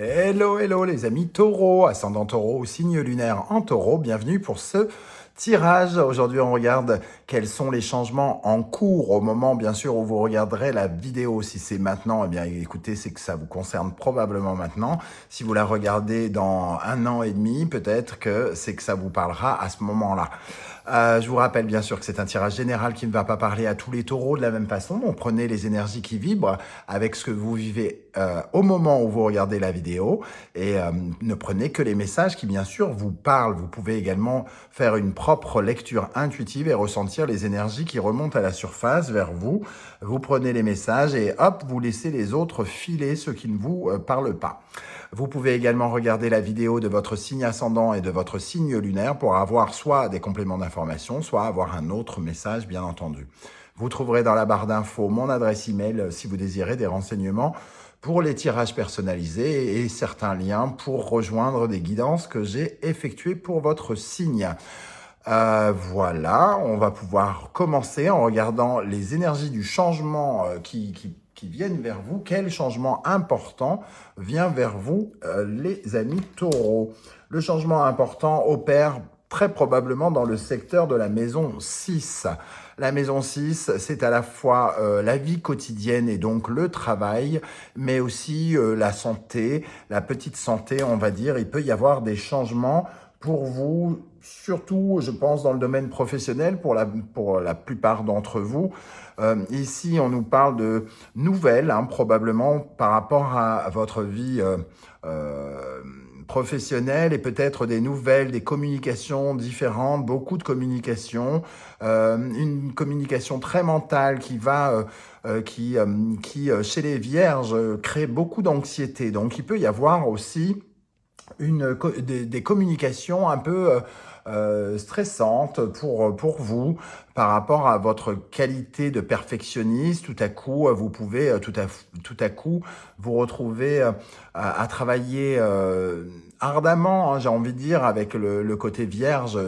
Hello, hello les amis taureaux, ascendant taureau, signe lunaire en taureau, bienvenue pour ce tirage. Aujourd'hui on regarde quels sont les changements en cours au moment bien sûr où vous regarderez la vidéo. Si c'est maintenant, eh bien écoutez, c'est que ça vous concerne probablement maintenant. Si vous la regardez dans 1 an et demi, peut-être que c'est que ça vous parlera à ce moment-là. Je vous rappelle bien sûr que c'est un tirage général qui ne va pas parler à tous les taureaux de la même façon. Donc prenez les énergies qui vibrent avec ce que vous vivez au moment où vous regardez la vidéo et ne prenez que les messages qui bien sûr vous parlent. Vous pouvez également faire une propre lecture intuitive et ressentir les énergies qui remontent à la surface vers vous. Vous prenez les messages et hop, vous laissez les autres filer, ceux qui ne vous parlent pas. Vous pouvez également regarder la vidéo de votre signe ascendant et de votre signe lunaire pour avoir soit des compléments d'information, soit avoir un autre message, bien entendu. Vous trouverez dans la barre d'infos mon adresse email si vous désirez des renseignements pour les tirages personnalisés et certains liens pour rejoindre des guidances que j'ai effectuées pour votre signe. Voilà, on va pouvoir commencer en regardant les énergies du changement qui viennent vers vous. Quel changement important vient vers vous, les amis taureaux? Le changement important opère très probablement dans le secteur de la maison 6. La maison 6, c'est à la fois la vie quotidienne et donc le travail, mais aussi la santé, la petite santé, on va dire. Il peut y avoir des changements pour vous, surtout, je pense, dans le domaine professionnel, pour la plupart d'entre vous. Ici, on nous parle de nouvelles, probablement, par rapport à votre vie professionnelle et peut-être des nouvelles, des communications différentes, beaucoup de communications, une communication très mentale qui va... qui, chez les vierges, crée beaucoup d'anxiété. Donc, il peut y avoir aussi des communications un peu stressantes pour vous par rapport à votre qualité de perfectionniste. Tout à coup, vous pouvez tout à coup vous retrouver à travailler ardemment, j'ai envie de dire, avec le côté vierge.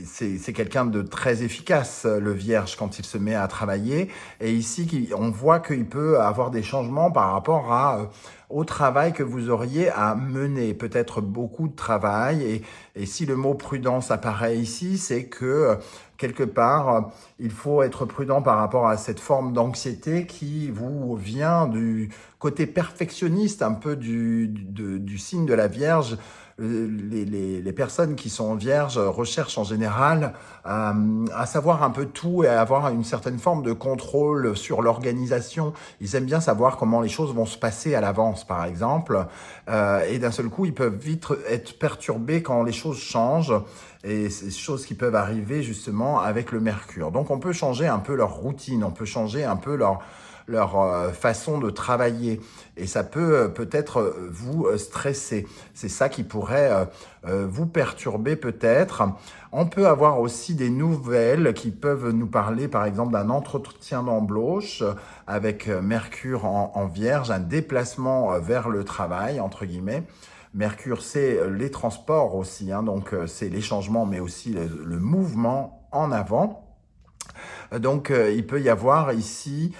C'est quelqu'un de très efficace, le vierge, quand il se met à travailler. Et ici, on voit qu'il peut avoir des changements par rapport au travail que vous auriez à mener, peut-être beaucoup de travail. Et si le mot prudence apparaît ici, c'est que quelque part, il faut être prudent par rapport à cette forme d'anxiété qui vous vient du côté perfectionniste, un peu du signe de la Vierge. Les personnes qui sont vierges recherchent en général à savoir un peu tout et à avoir une certaine forme de contrôle sur l'organisation. Ils aiment bien savoir comment les choses vont se passer à l'avance, par exemple. Et d'un seul coup, ils peuvent vite être perturbés quand les choses changent. Et c'est des choses qui peuvent arriver justement avec le Mercure. Donc on peut changer un peu leur routine, on peut changer un peu leur façon de travailler. Et ça peut peut-être vous stresser. C'est ça qui pourrait vous perturber peut-être. On peut avoir aussi des nouvelles qui peuvent nous parler par exemple d'un entretien d'embauche avec Mercure en Vierge, un déplacement vers le travail, entre guillemets. Mercure, c'est les transports aussi, donc c'est les changements, mais aussi le mouvement en avant. Donc, il peut y avoir ici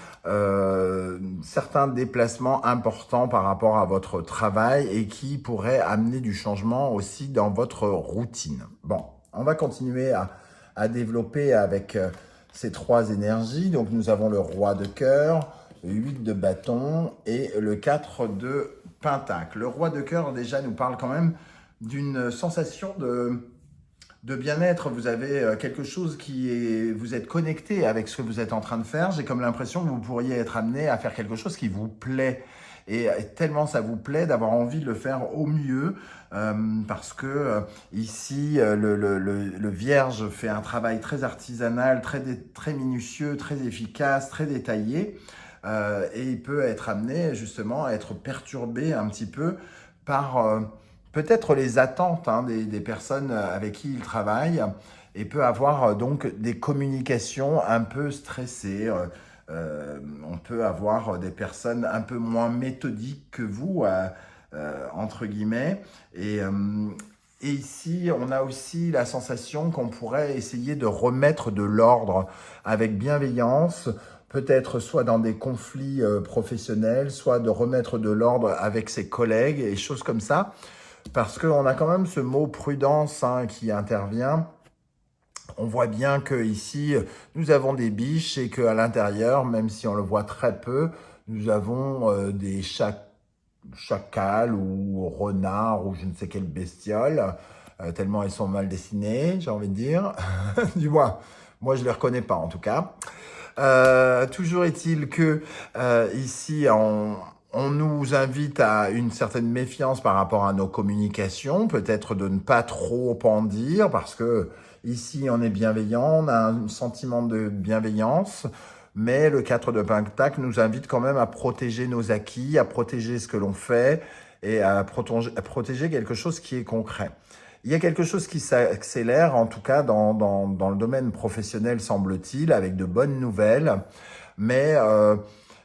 certains déplacements importants par rapport à votre travail et qui pourraient amener du changement aussi dans votre routine. Bon, on va continuer à développer avec ces trois énergies. Donc, nous avons le roi de cœur, le 8 de bâton et le 4 de pentacle. Le roi de cœur, déjà, nous parle quand même d'une sensation de bien-être. Vous avez quelque chose vous êtes connecté avec ce que vous êtes en train de faire. J'ai comme l'impression que vous pourriez être amené à faire quelque chose qui vous plaît. Et tellement ça vous plaît d'avoir envie de le faire au mieux parce que ici, le vierge fait un travail très artisanal, très minutieux, très efficace, très détaillé. Et il peut être amené justement à être perturbé un petit peu par peut-être les attentes des personnes avec qui il travaille et peut avoir donc des communications un peu stressées. On peut avoir des personnes un peu moins méthodiques que vous, entre guillemets. Et ici, on a aussi la sensation qu'on pourrait essayer de remettre de l'ordre avec bienveillance, peut-être soit dans des conflits professionnels, soit de remettre de l'ordre avec ses collègues et choses comme ça. Parce qu'on a quand même ce mot prudence qui intervient. On voit bien que ici, nous avons des biches et qu'à l'intérieur, même si on le voit très peu, nous avons des chacals ou renards ou je ne sais quelle bestiole, tellement elles sont mal dessinées, j'ai envie de dire. Du moins, moi je ne les reconnais pas en tout cas. Toujours est-il que ici, on nous invite à une certaine méfiance par rapport à nos communications, peut-être de ne pas trop en dire, parce que ici, on est bienveillant, on a un sentiment de bienveillance, mais le 4 de Pentacle nous invite quand même à protéger nos acquis, à protéger ce que l'on fait et à protéger quelque chose qui est concret. Il y a quelque chose qui s'accélère, en tout cas dans le domaine professionnel, semble-t-il, avec de bonnes nouvelles, mais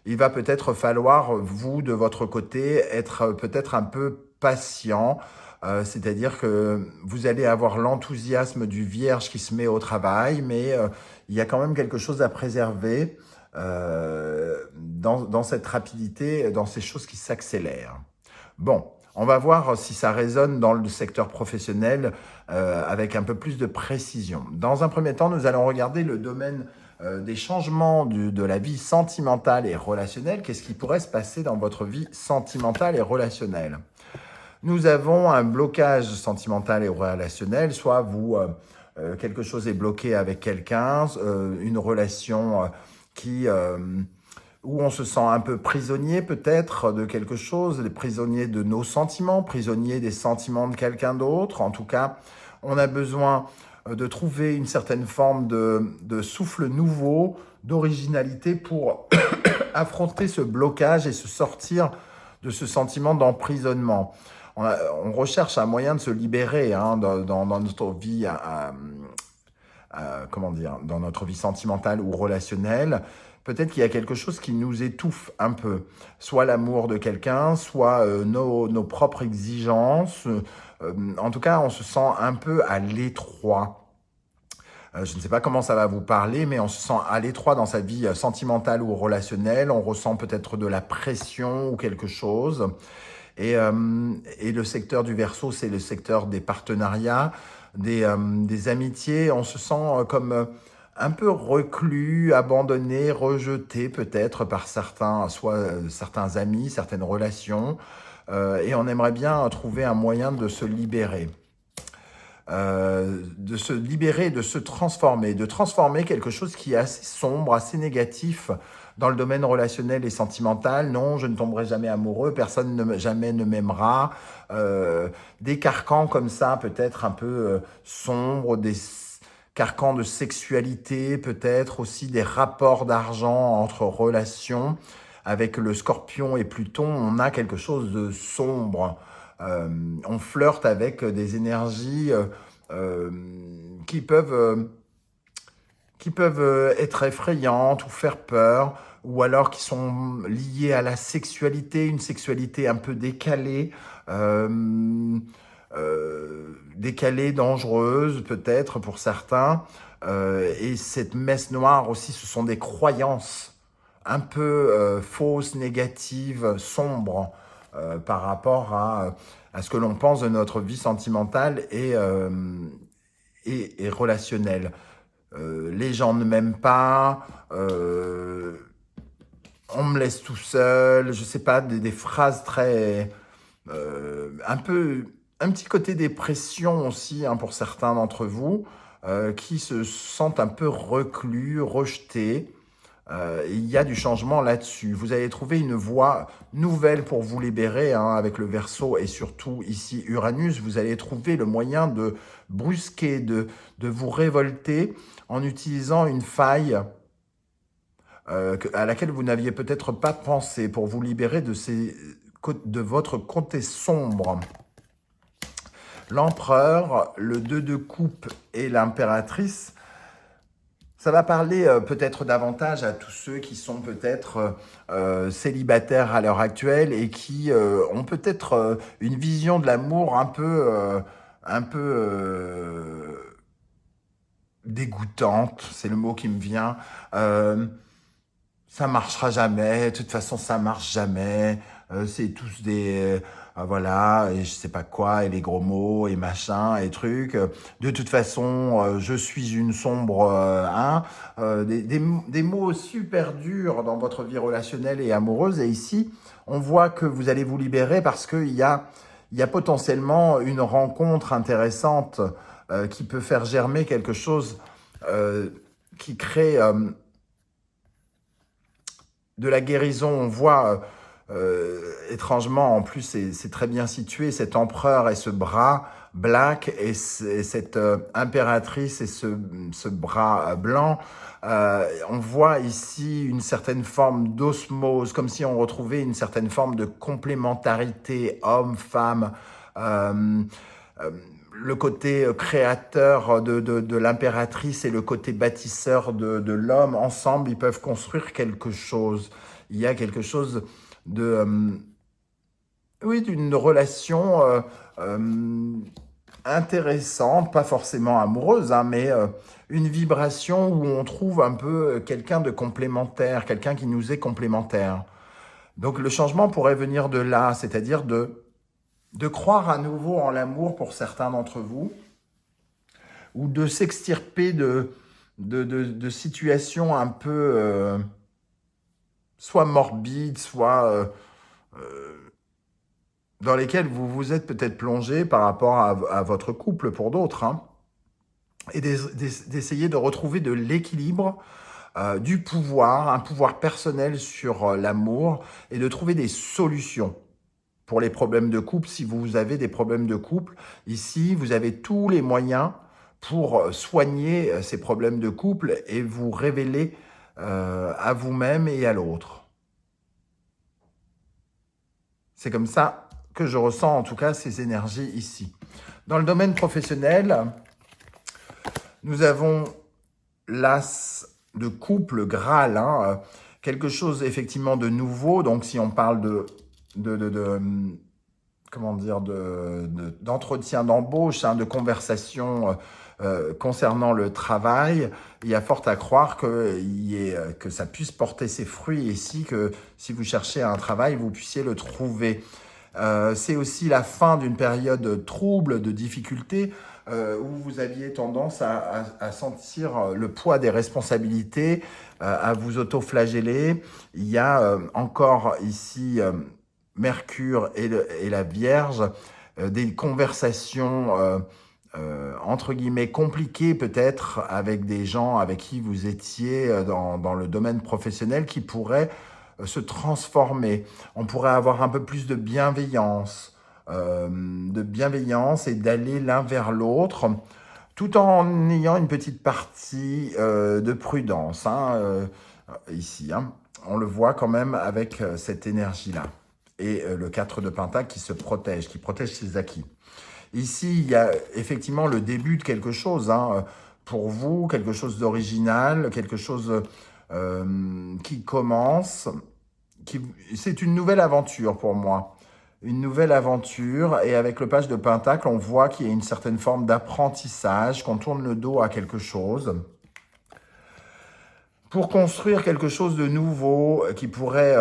il va peut-être falloir, vous, de votre côté, être peut-être un peu patient, c'est-à-dire que vous allez avoir l'enthousiasme du vierge qui se met au travail, mais il y a quand même quelque chose à préserver dans cette rapidité, dans ces choses qui s'accélèrent. Bon, on va voir si ça résonne dans le secteur professionnel avec un peu plus de précision. Dans un premier temps, nous allons regarder le domaine des changements de la vie sentimentale et relationnelle. Qu'est-ce qui pourrait se passer dans votre vie sentimentale et relationnelle? Nous avons un blocage sentimental et relationnel, soit quelque chose est bloqué avec quelqu'un, une relation qui où on se sent un peu prisonnier peut-être de quelque chose, prisonnier de nos sentiments, prisonnier des sentiments de quelqu'un d'autre. En tout cas, on a besoin de trouver une certaine forme de souffle nouveau, d'originalité pour affronter ce blocage et se sortir de ce sentiment d'emprisonnement. On recherche un moyen de se libérer dans notre vie comment dire, dans notre vie sentimentale ou relationnelle. Peut-être qu'il y a quelque chose qui nous étouffe un peu, soit l'amour de quelqu'un, soit nos propres exigences. En tout cas, on se sent un peu à l'étroit. Je ne sais pas comment ça va vous parler, mais on se sent à l'étroit dans sa vie sentimentale ou relationnelle. On ressent peut-être de la pression ou quelque chose. Et le secteur du Verseau, c'est le secteur des partenariats, des amitiés. On se sent comme un peu reclus, abandonné, rejeté peut-être par certains, soit certains amis, certaines relations. Et on aimerait bien trouver un moyen de se libérer. De se transformer, de transformer quelque chose qui est assez sombre, assez négatif dans le domaine relationnel et sentimental. Non, je ne tomberai jamais amoureux, personne jamais ne m'aimera. Des carcans comme ça, peut-être un peu sombres, des carcans de sexualité, peut-être aussi des rapports d'argent entre relations. Avec le Scorpion et Pluton, on a quelque chose de sombre. On flirte avec des énergies euh, qui peuvent être effrayantes ou faire peur, ou alors qui sont liées à la sexualité, une sexualité un peu décalée, dangereuse peut-être pour certains. Et cette messe noire aussi, ce sont des croyances un peu fausses, négatives, sombres par rapport à ce que l'on pense de notre vie sentimentale et relationnelle. Les gens ne m'aiment pas, on me laisse tout seul, je sais pas, des phrases très, un petit côté dépression aussi pour certains d'entre vous, qui se sentent un peu reclus, rejetés. Il y a du changement là-dessus. Vous allez trouver une voie nouvelle pour vous libérer avec le Verseau et surtout ici Uranus. Vous allez trouver le moyen de brusquer, de vous révolter en utilisant une faille à laquelle vous n'aviez peut-être pas pensé pour vous libérer de votre côté sombre. L'empereur, le 2 de coupe et l'impératrice. Ça va parler peut-être davantage à tous ceux qui sont peut-être célibataires à l'heure actuelle et qui ont peut-être une vision de l'amour un peu dégoûtante, c'est le mot qui me vient. ça marchera jamais, de toute façon ça marche jamais, c'est tous des voilà, et je sais pas quoi, et les gros mots, et machin, et trucs. De toute façon, je suis une sombre, des mots super durs dans votre vie relationnelle et amoureuse. Et ici, on voit que vous allez vous libérer parce il y a potentiellement une rencontre intéressante qui peut faire germer quelque chose euh, qui crée de la guérison. On voit étrangement, en plus c'est très bien situé, cet empereur et ce bras black et cette impératrice et ce bras blanc. On voit ici une certaine forme d'osmose, comme si on retrouvait une certaine forme de complémentarité homme-femme. Euh, euh, le côté créateur de l'impératrice et le côté bâtisseur de l'homme, ensemble, ils peuvent construire quelque chose. Il y a quelque chose de, oui, d'une relation intéressante, pas forcément amoureuse, hein, mais une vibration où on trouve un peu quelqu'un de complémentaire, quelqu'un qui nous est complémentaire. Donc le changement pourrait venir de là, c'est-à-dire de croire à nouveau en l'amour pour certains d'entre vous, ou de s'extirper de situations un peu soit morbides, soit dans lesquelles vous vous êtes peut-être plongé par rapport à votre couple pour d'autres, hein, et d'essayer de retrouver de l'équilibre, du pouvoir, un pouvoir personnel sur l'amour, et de trouver des solutions pour les problèmes de couple. Si vous avez des problèmes de couple, ici, vous avez tous les moyens pour soigner ces problèmes de couple et vous révéler à vous-même et à l'autre. C'est comme ça que je ressens en tout cas ces énergies ici. Dans le domaine professionnel, nous avons l'as de couple Graal, hein, quelque chose effectivement de nouveau. Donc si on parle de comment dire, d'entretien d'embauche, hein, de conversation concernant le travail, il y a fort à croire que ça puisse porter ses fruits ici, que si vous cherchez un travail, vous puissiez le trouver. C'est aussi la fin d'une période trouble, de difficulté, où vous aviez tendance à sentir le poids des responsabilités, à vous auto-flageller. Il y a encore ici Mercure et la Vierge, des conversations entre guillemets compliquées peut-être avec des gens avec qui vous étiez dans le domaine professionnel qui pourraient se transformer. On pourrait avoir un peu plus de bienveillance et d'aller l'un vers l'autre, tout en ayant une petite partie de prudence, hein, ici. Hein. On le voit quand même avec cette énergie-là. Et le 4 de Pentacle qui protège ses acquis. Ici, il y a effectivement le début de quelque chose, hein, pour vous, quelque chose d'original, quelque chose qui commence. C'est une nouvelle aventure pour moi. Une nouvelle aventure, et avec le page de Pentacle, on voit qu'il y a une certaine forme d'apprentissage, qu'on tourne le dos à quelque chose pour construire quelque chose de nouveau qui pourrait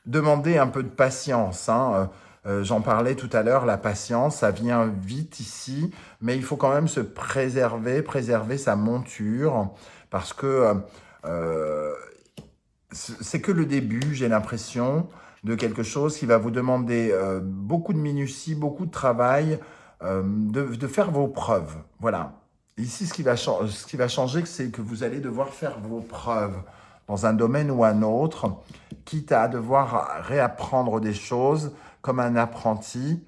demander un peu de patience, hein. J'en parlais tout à l'heure, la patience, ça vient vite ici, mais il faut quand même se préserver sa monture, parce que c'est que le début, j'ai l'impression, de quelque chose qui va vous demander beaucoup de minutie, beaucoup de travail, de faire vos preuves. Voilà. Ici, ce qui va changer, c'est que vous allez devoir faire vos preuves dans un domaine ou un autre, quitte à devoir réapprendre des choses comme un apprenti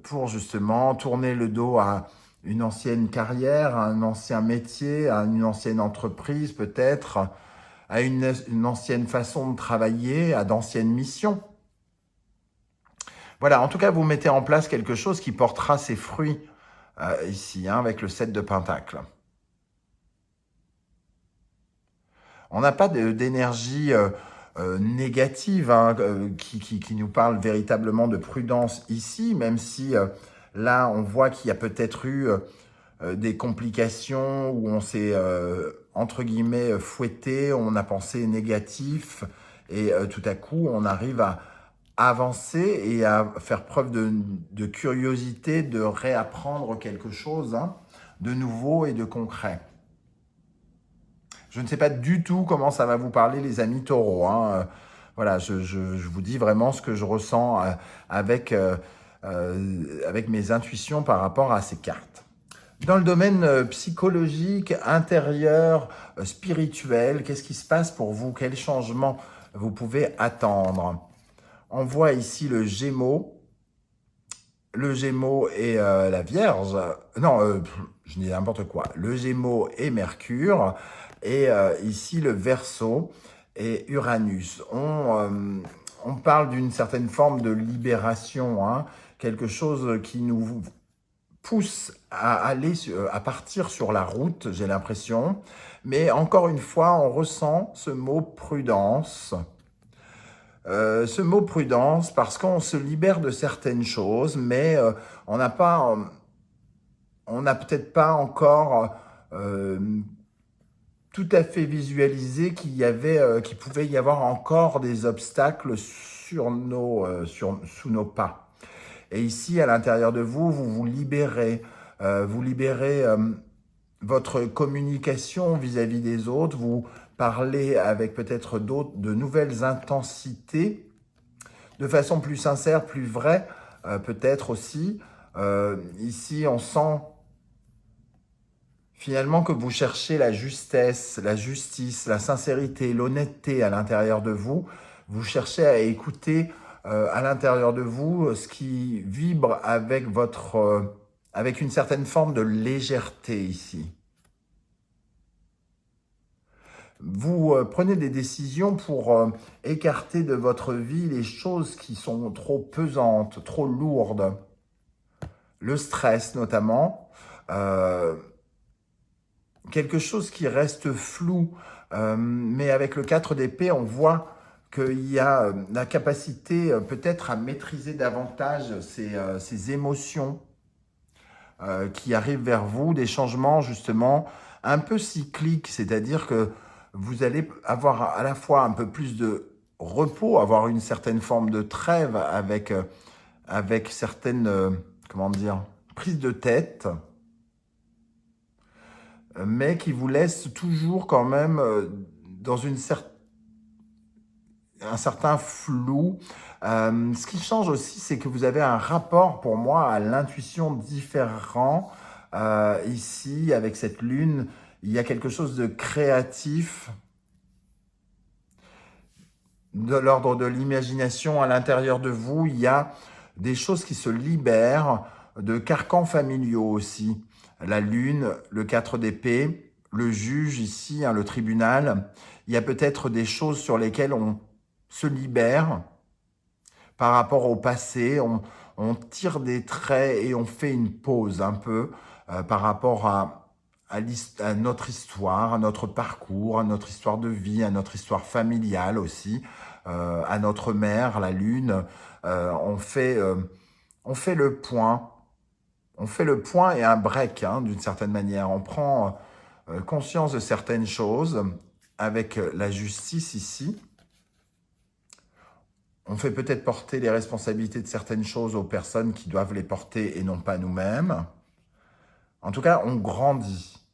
pour justement tourner le dos à une ancienne carrière, à un ancien métier, à une ancienne entreprise peut-être, à une ancienne façon de travailler, à d'anciennes missions. Voilà, en tout cas, vous mettez en place quelque chose qui portera ses fruits ici, hein, avec le 7 de Pentacle. On n'a pas d'énergie négative, hein, qui nous parle véritablement de prudence ici, même si là, on voit qu'il y a peut-être eu des complications où entre guillemets, fouetté, on a pensé négatif, et tout à coup, on arrive à avancer et à faire preuve de curiosité, de réapprendre quelque chose hein, de nouveau et de concret. Je ne sais pas du tout comment ça va vous parler, les amis taureaux. Hein. Voilà, je vous dis vraiment ce que je ressens avec mes intuitions par rapport à ces cartes. Dans le domaine psychologique, intérieur, spirituel, qu'est-ce qui se passe pour vous? Quels changements vous pouvez attendre? On voit ici le Gémeaux. Le Gémeaux et la Vierge. Non, je dis n'importe quoi. Le Gémeaux et Mercure. Et ici, le Verseau et Uranus. On parle d'une certaine forme de libération, hein, quelque chose qui nous pousse à partir sur la route, j'ai l'impression. Mais encore une fois, on ressent ce mot prudence. Ce mot prudence, parce qu'on se libère de certaines choses, mais on n'a pas, on n'a peut-être pas encore tout à fait visualisé qu'il pouvait y avoir encore des obstacles sous nos pas. Et ici, à l'intérieur de vous, vous libérez, votre communication vis-à-vis des autres, vous parlez avec peut-être de nouvelles intensités, de façon plus sincère, plus vraie, peut-être aussi. Ici, on sent finalement que vous cherchez la justesse, la justice, la sincérité, l'honnêteté à l'intérieur de vous. Vous cherchez à écouter à l'intérieur de vous ce qui vibre avec avec une certaine forme de légèreté ici. Vous prenez des décisions pour écarter de votre vie les choses qui sont trop pesantes, trop lourdes. Le stress notamment, quelque chose qui reste flou, mais avec le 4 d'épée, on voit qu'il y a la capacité peut-être à maîtriser davantage ces émotions qui arrivent vers vous, des changements justement un peu cycliques, c'est-à-dire que vous allez avoir à la fois un peu plus de repos, avoir une certaine forme de trêve avec certaines, comment dire, prises de tête, mais qui vous laisse toujours quand même dans un certain flou. Ce qui change aussi, c'est que vous avez un rapport, pour moi, à l'intuition différent. Ici, avec cette lune, il y a quelque chose de créatif, de l'ordre de l'imagination à l'intérieur de vous. Il y a des choses qui se libèrent, de carcans familiaux aussi. La lune, le 4 d'épée, le juge ici, hein, le tribunal. Il y a peut-être des choses sur lesquelles on se libère par rapport au passé. On tire des traits et on fait une pause un peu par rapport à notre histoire, à notre parcours, à notre histoire de vie, à notre histoire familiale aussi, à notre mère, la lune. On fait le point. On fait le point et un break, hein, d'une certaine manière. On prend conscience de certaines choses avec la justice ici. On fait peut-être porter les responsabilités de certaines choses aux personnes qui doivent les porter et non pas nous-mêmes. En tout cas, on grandit.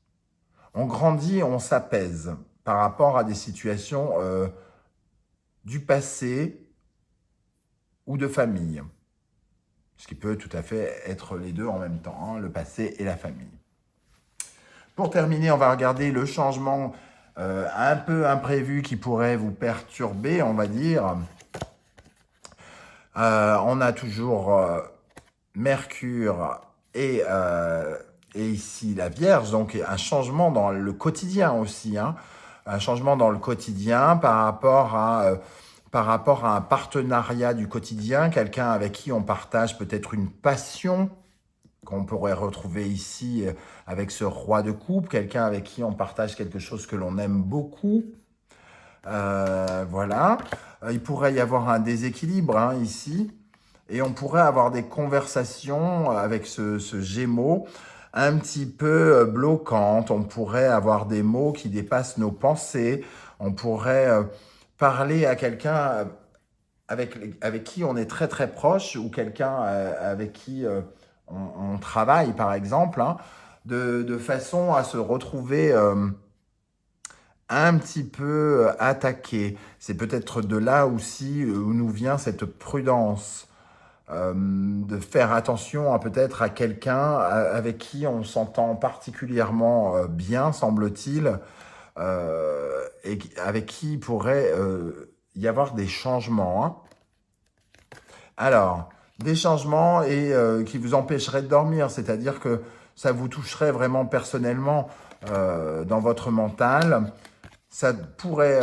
On grandit et on s'apaise par rapport à des situations du passé ou de famille. Ce qui peut tout à fait être les deux en même temps, hein, le passé et la famille. Pour terminer, on va regarder le changement un peu imprévu qui pourrait vous perturber, on va dire. On a toujours Mercure et ici la Vierge, donc un changement dans le quotidien aussi, hein, un changement dans le quotidien par rapport à un partenariat du quotidien, quelqu'un avec qui on partage peut-être une passion qu'on pourrait retrouver ici avec ce roi de coupe, quelqu'un avec qui on partage quelque chose que l'on aime beaucoup. Voilà. Il pourrait y avoir un déséquilibre hein, ici, et on pourrait avoir des conversations avec ce Gémeaux un petit peu bloquante. On pourrait avoir des mots qui dépassent nos pensées. On pourrait parler à quelqu'un avec qui on est très très proche ou quelqu'un avec qui on travaille, par exemple, hein, de façon à se retrouver un petit peu attaqué. C'est peut-être de là aussi où nous vient cette prudence, de faire attention à peut-être à quelqu'un avec qui on s'entend particulièrement bien, semble-t-il, avec qui il pourrait y avoir des changements, hein. Alors, des changements et qui vous empêcheraient de dormir, c'est-à-dire que ça vous toucherait vraiment personnellement dans votre mental. Ça pourrait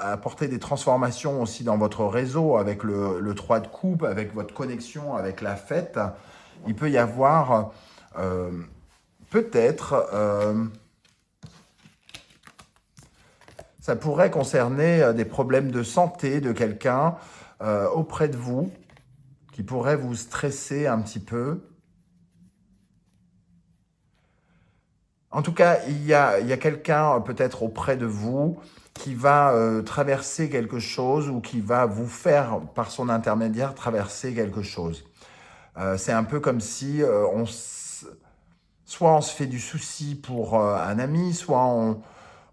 apporter des transformations aussi dans votre réseau avec le 3 de coupe, avec votre connexion avec la fête. Il peut y avoir peut-être, ça pourrait concerner des problèmes de santé de quelqu'un auprès de vous qui pourrait vous stresser un petit peu. En tout cas, il y a quelqu'un peut-être auprès de vous qui va traverser quelque chose ou qui va vous faire, par son intermédiaire, traverser quelque chose. C'est un peu comme si soit on se fait du souci pour un ami, soit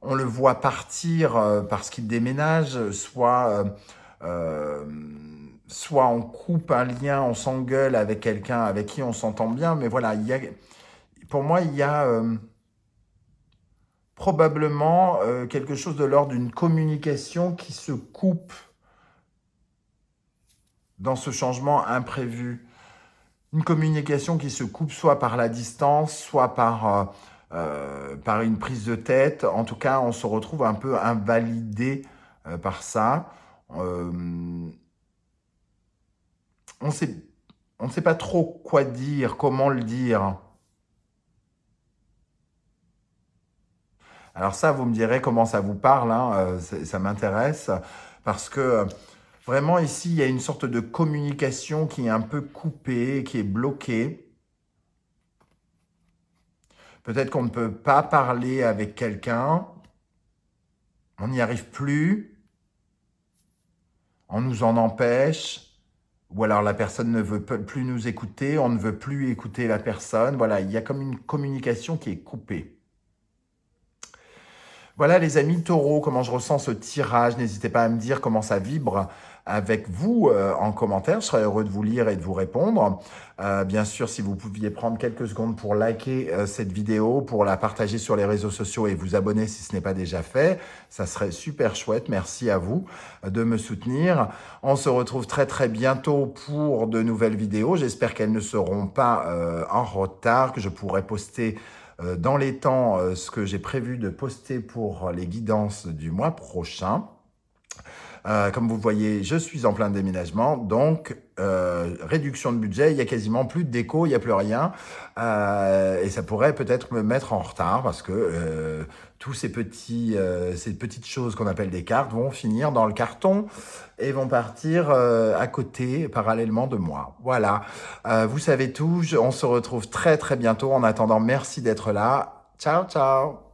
on le voit partir parce qu'il déménage, soit on coupe un lien, on s'engueule avec quelqu'un avec qui on s'entend bien. Mais voilà, pour moi, il y a probablement quelque chose de l'ordre d'une communication qui se coupe dans ce changement imprévu. Une communication qui se coupe soit par la distance, soit par une prise de tête. En tout cas, on se retrouve un peu invalidé par ça. On sait, on ne sait pas trop quoi dire, comment le dire. Alors ça, vous me direz comment ça vous parle, hein, ça m'intéresse, parce que vraiment ici, il y a une sorte de communication qui est un peu coupée, qui est bloquée. Peut-être qu'on ne peut pas parler avec quelqu'un, on n'y arrive plus, on nous en empêche, ou alors la personne ne veut plus nous écouter, on ne veut plus écouter la personne. Voilà, il y a comme une communication qui est coupée. Voilà les amis taureaux, comment je ressens ce tirage. N'hésitez pas à me dire comment ça vibre avec vous en commentaire. Je serais heureux de vous lire et de vous répondre. Bien sûr, si vous pouviez prendre quelques secondes pour liker cette vidéo, pour la partager sur les réseaux sociaux et vous abonner si ce n'est pas déjà fait, ça serait super chouette. Merci à vous de me soutenir. On se retrouve très très bientôt pour de nouvelles vidéos. J'espère qu'elles ne seront pas en retard, que je pourrai poster dans les temps ce que j'ai prévu de poster pour les guidances du mois prochain. Comme vous voyez, je suis en plein déménagement, donc réduction de budget, il y a quasiment plus de déco, il n'y a plus rien. Et ça pourrait peut-être me mettre en retard parce que tous ces petites choses qu'on appelle des cartes vont finir dans le carton et vont partir à côté, parallèlement de moi. Voilà, vous savez tout, on se retrouve très très bientôt. En attendant, merci d'être là. Ciao, ciao!